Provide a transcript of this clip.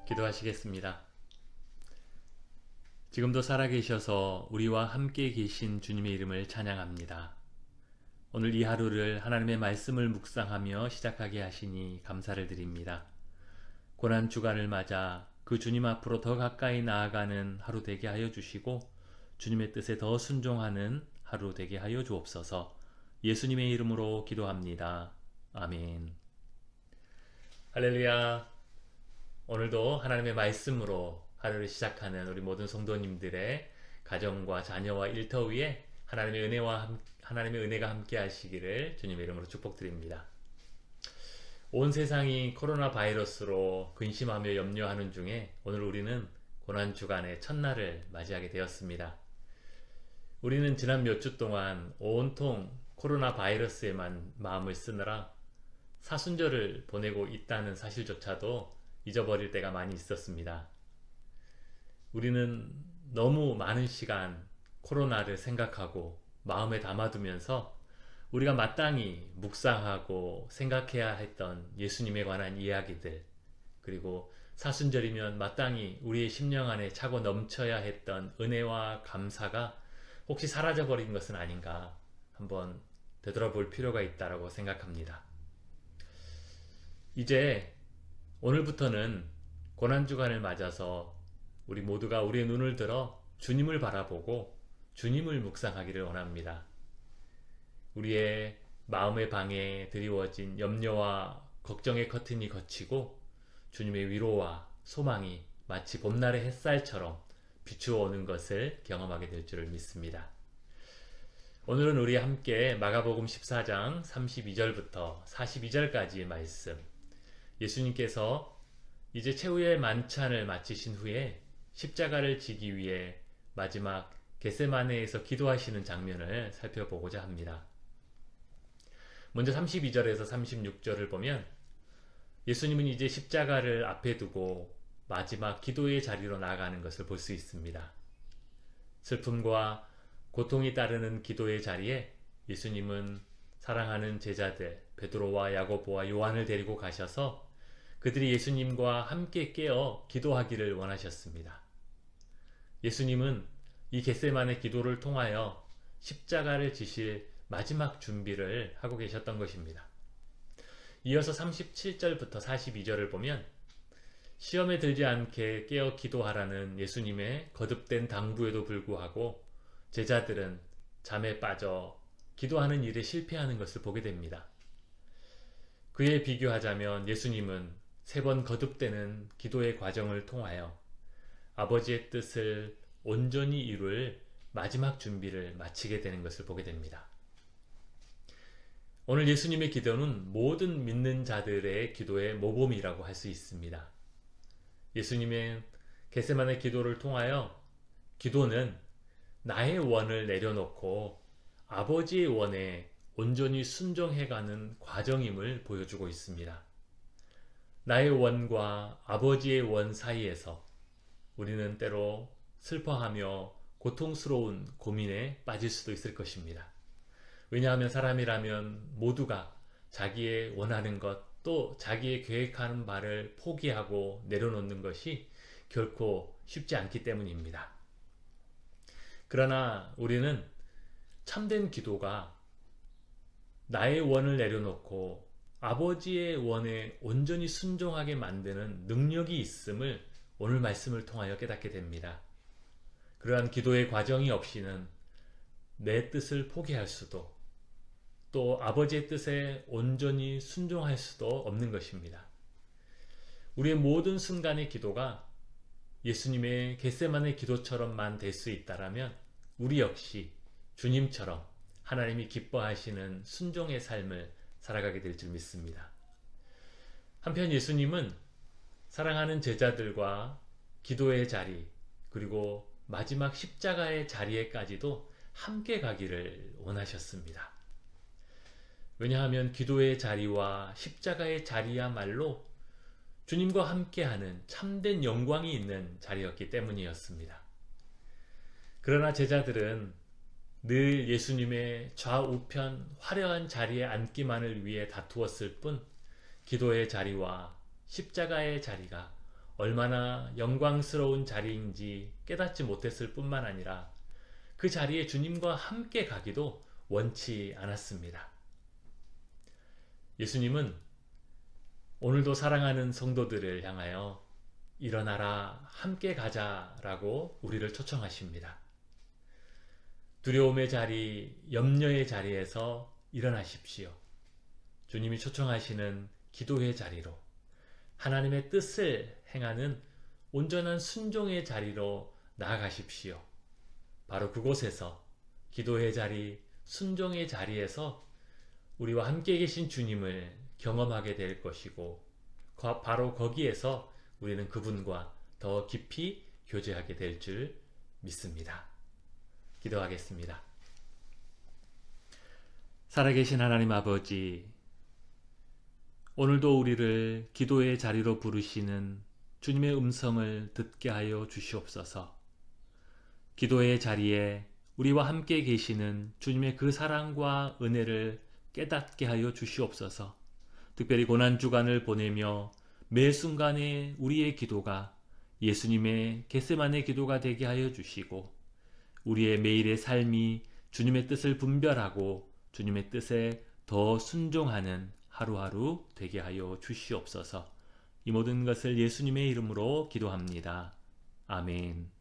기도하시겠습니다. 지금도 살아계셔서 우리와 함께 계신 주님의 이름을 찬양합니다. 오늘 이 하루를 하나님의 말씀을 묵상하며 시작하게 하시니 감사를 드립니다. 고난 주간을 맞아 그 주님 앞으로 더 가까이 나아가는 하루 되게 하여 주시고 주님의 뜻에 더 순종하는 하루 되게 하여 주옵소서. 예수님의 이름으로 기도합니다. 아멘. 할렐루야. 오늘도 하나님의 말씀으로 하루를 시작하는 우리 모든 성도님들의 가정과 자녀와 일터 위에 하나님의 은혜가 함께 하시기를 주님의 이름으로 축복드립니다. 온 세상이 코로나 바이러스로 근심하며 염려하는 중에 오늘 우리는 고난 주간의 첫날을 맞이하게 되었습니다. 우리는 지난 몇 주 동안 온통 코로나 바이러스에만 마음을 쓰느라 사순절을 보내고 있다는 사실조차도 잊어버릴 때가 많이 있었습니다. 우리는 너무 많은 시간 코로나를 생각하고 마음에 담아두면서 우리가 마땅히 묵상하고 생각해야 했던 예수님에 관한 이야기들, 그리고 사순절이면 마땅히 우리의 심령 안에 차고 넘쳐야 했던 은혜와 감사가 혹시 사라져버린 것은 아닌가 한번 되돌아볼 필요가 있다고 생각합니다. 이제 오늘부터는 고난주간을 맞아서 우리 모두가 우리의 눈을 들어 주님을 바라보고 주님을 묵상하기를 원합니다. 우리의 마음의 방에 드리워진 염려와 걱정의 커튼이 걷히고 주님의 위로와 소망이 마치 봄날의 햇살처럼 비추어 오는 것을 경험하게 될 줄을 믿습니다. 오늘은 우리 함께 마가복음 14장 32절부터 42절까지의 말씀, 예수님께서 이제 최후의 만찬을 마치신 후에 십자가를 지기 위해 마지막 겟세마네에서 기도하시는 장면을 살펴보고자 합니다. 먼저 32절에서 36절을 보면 예수님은 이제 십자가를 앞에 두고 마지막 기도의 자리로 나아가는 것을 볼 수 있습니다. 슬픔과 고통이 따르는 기도의 자리에 예수님은 사랑하는 제자들 베드로와 야고보와 요한을 데리고 가셔서 그들이 예수님과 함께 깨어 기도하기를 원하셨습니다. 예수님은 이 겟세마네 기도를 통하여 십자가를 지실 마지막 준비를 하고 계셨던 것입니다. 이어서 37절부터 42절을 보면 시험에 들지 않게 깨어 기도하라는 예수님의 거듭된 당부에도 불구하고 제자들은 잠에 빠져 기도하는 일에 실패하는 것을 보게 됩니다. 그에 비교하자면 예수님은 3번 거듭되는 기도의 과정을 통하여 아버지의 뜻을 온전히 이룰 마지막 준비를 마치게 되는 것을 보게 됩니다. 오늘 예수님의 기도는 모든 믿는 자들의 기도의 모범이라고 할 수 있습니다. 예수님의 겟세마네 기도를 통하여 기도는 나의 원을 내려놓고 아버지의 원에 온전히 순종해가는 과정임을 보여주고 있습니다. 나의 원과 아버지의 원 사이에서 우리는 때로 슬퍼하며 고통스러운 고민에 빠질 수도 있을 것입니다. 왜냐하면 사람이라면 모두가 자기의 원하는 것, 또 자기의 계획하는 바를 포기하고 내려놓는 것이 결코 쉽지 않기 때문입니다. 그러나 우리는 참된 기도가 나의 원을 내려놓고 아버지의 원에 온전히 순종하게 만드는 능력이 있음을 오늘 말씀을 통하여 깨닫게 됩니다. 그러한 기도의 과정이 없이는 내 뜻을 포기할 수도 또 아버지의 뜻에 온전히 순종할 수도 없는 것입니다. 우리의 모든 순간의 기도가 예수님의 겟세마네 기도처럼만 될 수 있다라면 우리 역시 주님처럼 하나님이 기뻐하시는 순종의 삶을 살아가게 될 줄 믿습니다. 한편 예수님은 사랑하는 제자들과 기도의 자리, 그리고 마지막 십자가의 자리에까지도 함께 가기를 원하셨습니다. 왜냐하면 기도의 자리와 십자가의 자리야말로 주님과 함께하는 참된 영광이 있는 자리였기 때문이었습니다. 그러나 제자들은 늘 예수님의 좌우편 화려한 자리에 앉기만을 위해 다투었을 뿐 기도의 자리와 십자가의 자리가 얼마나 영광스러운 자리인지 깨닫지 못했을 뿐만 아니라 그 자리에 주님과 함께 가기도 원치 않았습니다. 예수님은 오늘도 사랑하는 성도들을 향하여 일어나라, 함께 가자라고 우리를 초청하십니다. 두려움의 자리, 염려의 자리에서 일어나십시오. 주님이 초청하시는 기도의 자리로, 하나님의 뜻을 행하는 온전한 순종의 자리로 나아가십시오. 바로 그곳에서, 기도의 자리, 순종의 자리에서 우리와 함께 계신 주님을 경험하게 될 것이고, 바로 거기에서 우리는 그분과 더 깊이 교제하게 될 줄 믿습니다. 기도하겠습니다. 살아계신 하나님 아버지, 오늘도 우리를 기도의 자리로 부르시는 주님의 음성을 듣게 하여 주시옵소서. 기도의 자리에 우리와 함께 계시는 주님의 그 사랑과 은혜를 깨닫게 하여 주시옵소서. 특별히 고난주간을 보내며 매 순간에 우리의 기도가 예수님의 겟세마네 기도가 되게 하여 주시고, 우리의 매일의 삶이 주님의 뜻을 분별하고 주님의 뜻에 더 순종하는 하루하루 되게 하여 주시옵소서. 이 모든 것을 예수님의 이름으로 기도합니다. 아멘.